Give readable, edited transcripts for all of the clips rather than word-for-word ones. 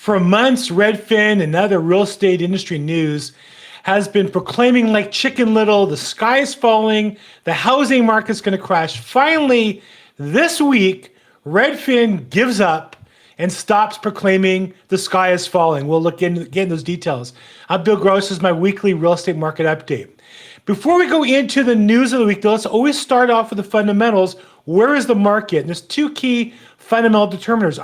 For months, Redfin and other real estate industry news has been proclaiming like Chicken Little, the sky is falling, the housing market's going to crash. Finally, this week, Redfin gives up and stops proclaiming the sky is falling. We'll look into those details. I'm Bill Gross. This is my weekly real estate market update. Before we go into the news of the week, though, let's always start off with the fundamentals. Where is the market? And there's two key fundamental determiners.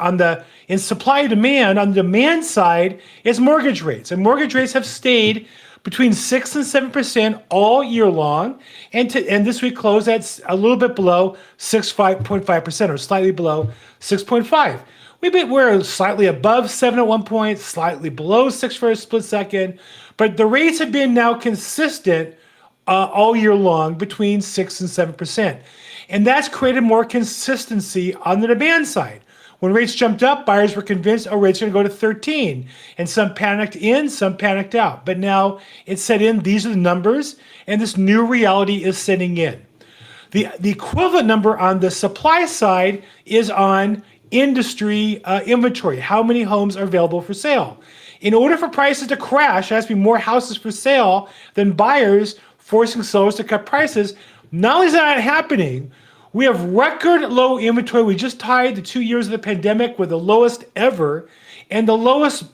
In supply and demand, on the demand side is mortgage rates. And mortgage rates have stayed between 6 and 7% all year long. And this week closed at a little bit below 6.5% or slightly below 6.5. We're slightly above 7 at one point, slightly below 6 for a split second. But the rates have been now consistent all year long between 6 and 7%. And that's created more consistency on the demand side. When rates jumped up, buyers were convinced, rates are going to go to 13. And some panicked in, some panicked out. But now it's set in, these are the numbers, and this new reality is setting in. The equivalent number on the supply side is on industry inventory. How many homes are available for sale? In order for prices to crash, there has to be more houses for sale than buyers, forcing sellers to cut prices. Not only is that happening, we have record low inventory. We just tied the 2 years of the pandemic with the lowest ever, and the lowest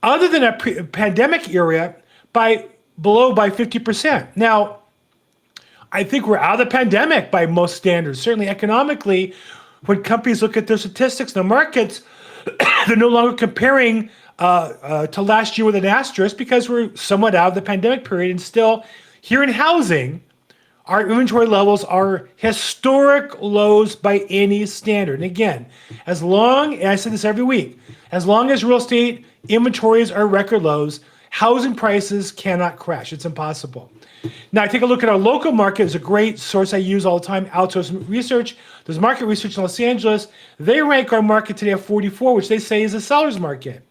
other than a pandemic era by 50%. Now, I think we're out of the pandemic by most standards. Certainly economically, when companies look at their statistics, the markets, they're no longer comparing to last year with an asterisk because we're somewhat out of the pandemic period. And still, here in housing, our inventory levels are historic lows by any standard. And again, as long, and I say this every week, as long as real estate inventories are record lows, housing prices cannot crash. It's impossible. Now, take a look at our local market. It's a great source I use all the time, Altos Research. There's market research in Los Angeles. They rank our market today at 44, which they say is a seller's market.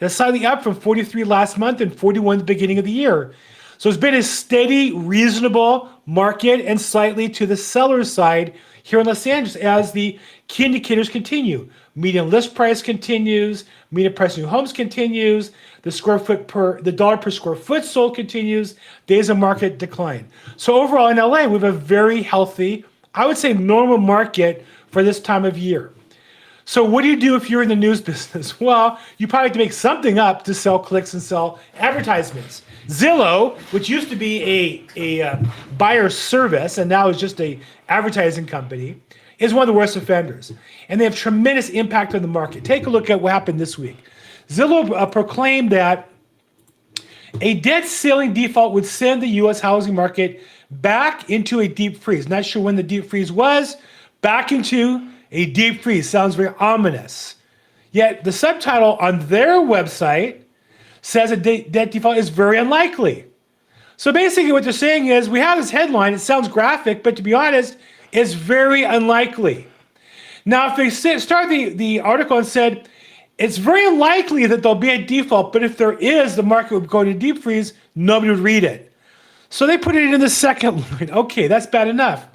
It's slightly up from 43 last month and 41 at the beginning of the year. So it's been a steady, reasonable market and slightly to the seller's side here in Los Angeles as the key indicators continue. Median list price continues, median price of new homes continues, the dollar per square foot sold continues, days of market decline. So overall in LA, we have a very healthy, I would say normal market for this time of year. So what do you do if you're in the news business? Well, you probably have to make something up to sell clicks and sell advertisements. Zillow, which used to be a buyer service and now is just a advertising company, is one of the worst offenders. And they have tremendous impact on the market. Take a look at what happened this week. Zillow proclaimed that a debt ceiling default would send the U.S. housing market back into a deep freeze. Not sure when the deep freeze was. Back into a deep freeze. Sounds very ominous. Yet the subtitle on their website says a debt default is very unlikely. So basically what they're saying is we have this headline, it sounds graphic, but to be honest, it's very unlikely. Now, if they start the article and said, it's very unlikely that there'll be a default, but if there is, the market would go into deep freeze, nobody would read it. So they put it in the second line. Okay, that's bad enough.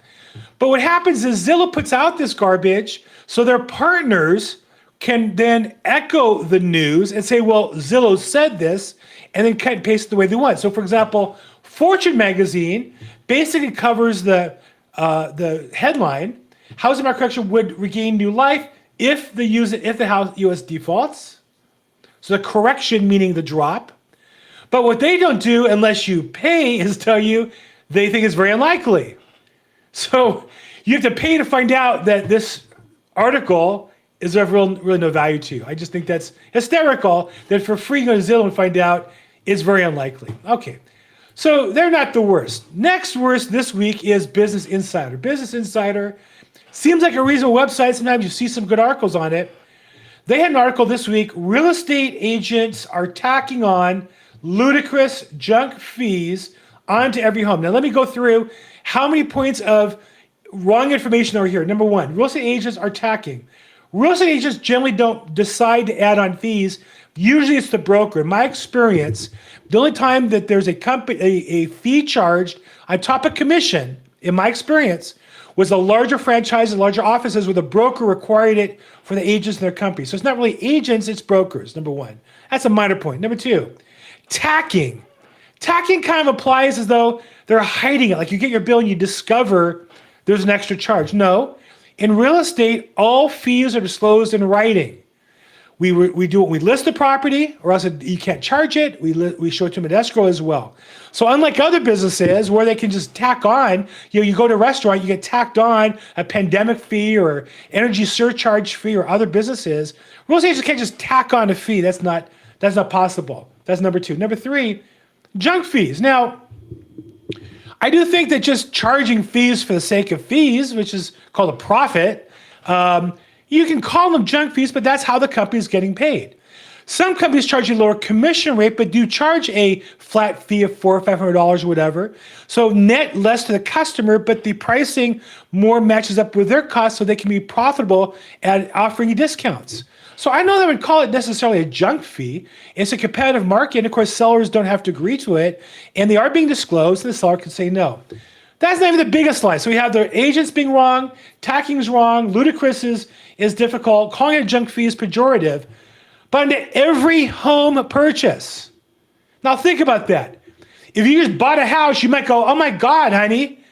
But what happens is Zillow puts out this garbage so their partners can then echo the news and say, well, Zillow said this, and then cut and paste it the way they want. So for example, Fortune magazine basically covers the headline, housing market correction would regain new life if the US defaults. So the correction meaning the drop. But what they don't do unless you pay is tell you they think it's very unlikely. So you have to pay to find out that this article is of really no value to you. I just think that's hysterical that for free go to Zillow and find out is very unlikely. Okay, so they're not the worst. Next worst this week is Business Insider. Business Insider seems like a reasonable website. Sometimes you see some good articles on it. They had an article this week, real estate agents are tacking on ludicrous junk fees onto every home. Now let me go through how many points of wrong information are here. Number one, real estate agents are tacking. Real estate agents generally don't decide to add on fees. Usually it's the broker. In my experience, the only time that there's a fee charged on top of commission, in my experience, was the larger franchises, larger offices where the broker required it for the agents in their company. So it's not really agents, it's brokers, number one. That's a minor point. Number two, tacking. Tacking kind of applies as though they're hiding it. Like you get your bill and you discover there's an extra charge. No, in real estate, all fees are disclosed in writing. We list the property, or else you can't charge it. We show it to them at escrow as well. So unlike other businesses where they can just tack on, you go to a restaurant, you get tacked on a pandemic fee or energy surcharge fee, or other businesses, real estate agents can't just tack on a fee. That's not possible. That's number two. Number three, junk fees. Now, I do think that just charging fees for the sake of fees, which is called a profit, you can call them junk fees, but that's how the company is getting paid. Some companies charge a lower commission rate, but do charge a flat fee of $400 or $500 or whatever. So net less to the customer, but the pricing more matches up with their costs so they can be profitable at offering you discounts. So I know they would call it necessarily a junk fee. It's a competitive market, and of course sellers don't have to agree to it, and they are being disclosed, and the seller can say no. That's not even the biggest lie. So we have the agents being wrong, tacking is wrong, ludicrous is difficult, calling it a junk fee is pejorative, but into every home purchase. Now think about that. If you just bought a house, you might go, oh my God, honey,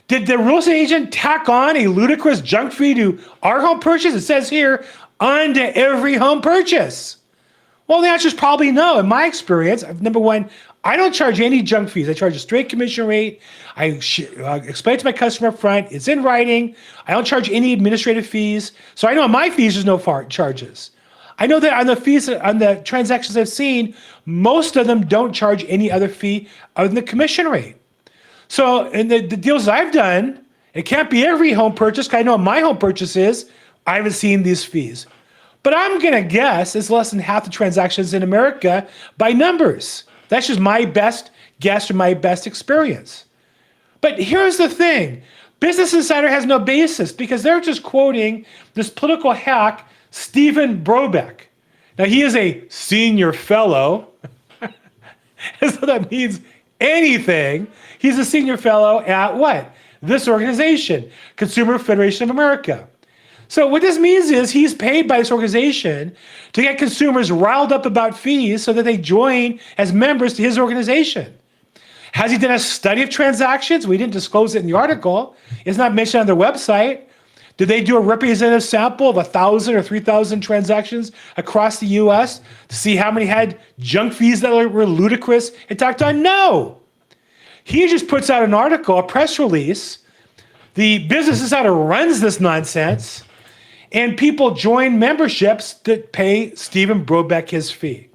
did the real estate agent tack on a ludicrous junk fee to our home purchase? It says here, onto every home purchase. Well, the answer is probably no. In my experience, number one, I don't charge any junk fees. I charge a straight commission rate. I explain it to my customer up front. It's in writing. I don't charge any administrative fees. So I know on my fees, there's no charges. I know that on the fees, on the transactions I've seen, most of them don't charge any other fee other than the commission rate. So in the deals I've done, it can't be every home purchase, because I know my home purchases, I haven't seen these fees. But I'm going to guess it's less than half the transactions in America by numbers. That's just my best guess or my best experience. But here's the thing. Business Insider has no basis because they're just quoting this political hack, Stephen Brobeck. Now, he is a senior fellow. So that means anything. He's a senior fellow at what? This organization, Consumer Federation of America. So what this means is he's paid by this organization to get consumers riled up about fees so that they join as members to his organization. Has he done a study of transactions? We didn't disclose it in the article. It's not mentioned on their website. Did they do a representative sample of 1,000 or 3,000 transactions across the US to see how many had junk fees that were ludicrous and tacked on? No. He just puts out an article, a press release. The Business Insider runs this nonsense, and people join memberships that pay Stephen Brobeck his fee.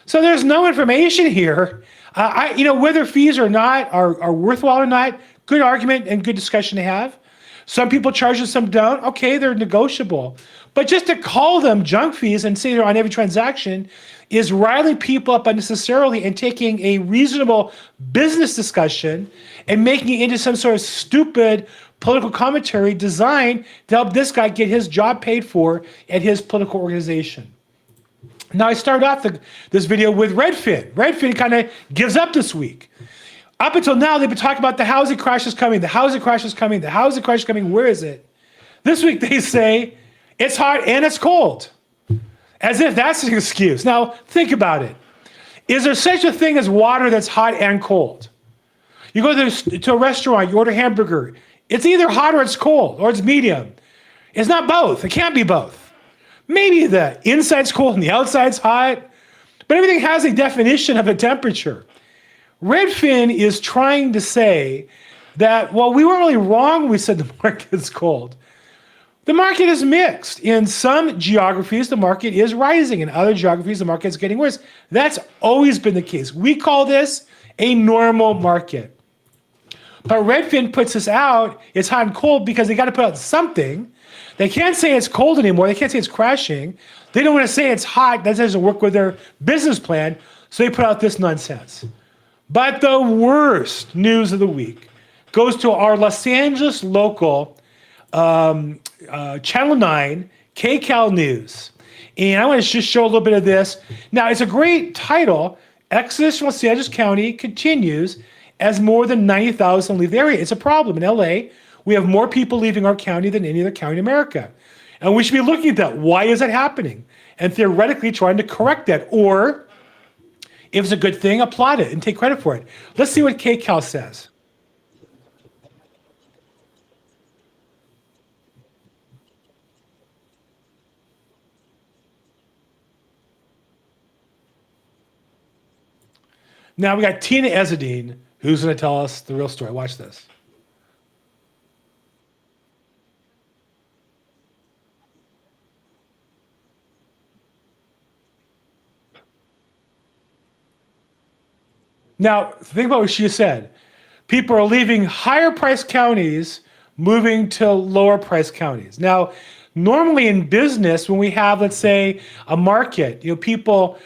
So there's no information here. Whether fees or not are worthwhile or not, good argument and good discussion to have. Some people charge and some don't. Okay, they're negotiable. But just to call them junk fees and say they're on every transaction is riling people up unnecessarily and taking a reasonable business discussion and making it into some sort of stupid political commentary designed to help this guy get his job paid for at his political organization. Now, I started off this video with Redfin. Redfin kind of gives up this week. Up until now, they've been talking about the housing crash is coming, the housing crash is coming, the housing crash is coming. Where is it? This week, they say it's hot and it's cold, as if that's an excuse. Now, think about it. Is there such a thing as water that's hot and cold? You go to a restaurant, you order a hamburger. It's either hot or it's cold, or it's medium. It's not both. It can't be both. Maybe the inside's cold and the outside's hot, but everything has a definition of a temperature. Redfin is trying to say that, well, we weren't really wrong when we said the market's cold. The market is mixed. In some geographies, the market is rising. In other geographies, the market is getting worse. That's always been the case. We call this a normal market. But Redfin puts this out, it's hot and cold, because they got to put out something. They can't say it's cold anymore. They can't say it's crashing. They don't want to say it's hot. That doesn't work with their business plan. So they put out this nonsense. But the worst news of the week goes to our Los Angeles local Channel 9, KCAL News. And I want to just show a little bit of this. Now, it's a great title. Exodus from Los Angeles County continues as more than 90,000 leave the area. It's a problem in LA We have more people leaving our county than any other county in America. And we should be looking at that. Why is that happening? And theoretically trying to correct that. Or if it's a good thing, applaud it and take credit for it. Let's see what KCAL says. Now we got Tina Ezedine, who's going to tell us the real story. Watch this. Now, think about what she said. People are leaving higher price counties, moving to lower price counties. Now, normally in business, when we have, let's say, a market, people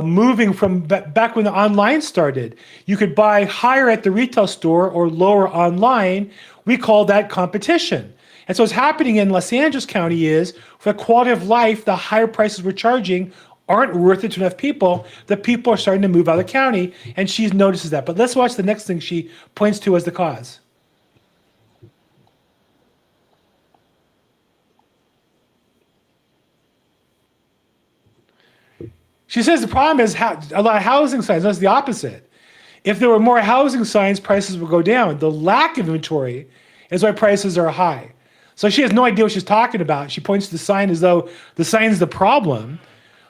moving from back when the online started, you could buy higher at the retail store or lower online. We call that competition. And so what's happening in Los Angeles County is, for the quality of life, the higher prices we're charging aren't worth it to enough people. The people are starting to move out of the county, and she notices that. But let's watch the next thing she points to as the cause. She says the problem is a lot of housing signs. That's the opposite. If there were more housing signs, prices would go down. The lack of inventory is why prices are high. So she has no idea what she's talking about. She points to the sign as though the sign is the problem.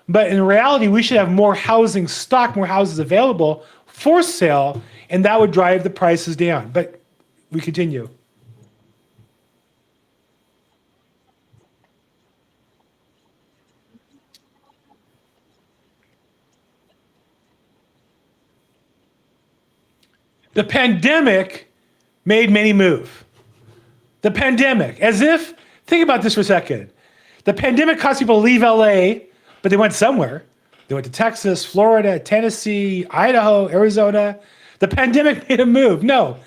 But in reality, we should have more housing stock, more houses available for sale, and that would drive the prices down. But we continue. The pandemic made many move. The pandemic, as if, think about this for a second. The pandemic caused people to leave LA, but they went somewhere. They went to Texas, Florida, Tennessee, Idaho, Arizona. The pandemic made a move. No,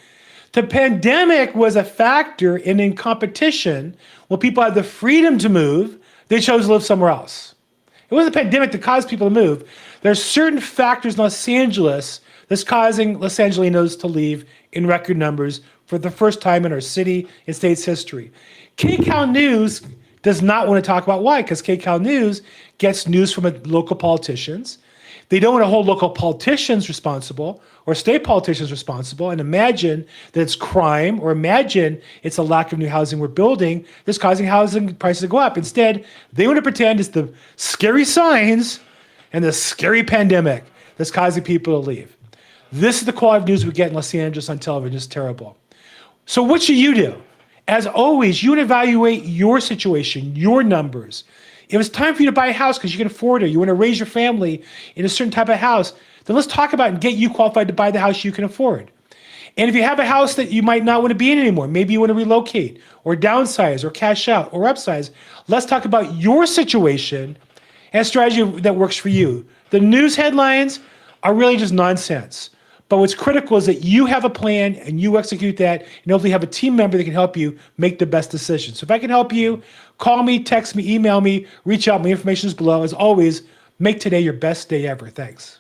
the pandemic was a factor in competition. When people had the freedom to move, they chose to live somewhere else. It wasn't the pandemic that caused people to move. There's certain factors in Los Angeles that's causing Los Angelinos to leave in record numbers for the first time in our city and state's history. KCAL News does not want to talk about why, because KCAL News gets news from local politicians. They don't want to hold local politicians responsible or state politicians responsible and imagine that it's crime or imagine it's a lack of new housing we're building that's causing housing prices to go up. Instead, they want to pretend it's the scary signs and the scary pandemic that's causing people to leave. This is the quality of news we get in Los Angeles on television. It's terrible. So what should you do? As always, you would evaluate your situation, your numbers. If it's time for you to buy a house because you can afford it, you want to raise your family in a certain type of house, then let's talk about and get you qualified to buy the house you can afford. And if you have a house that you might not want to be in anymore, maybe you want to relocate or downsize or cash out or upsize, let's talk about your situation and a strategy that works for you. The news headlines are really just nonsense. But what's critical is that you have a plan and you execute that, and hopefully have a team member that can help you make the best decision. So if I can help you, call me, text me, email me, reach out. My information is below. As always, make today your best day ever. Thanks.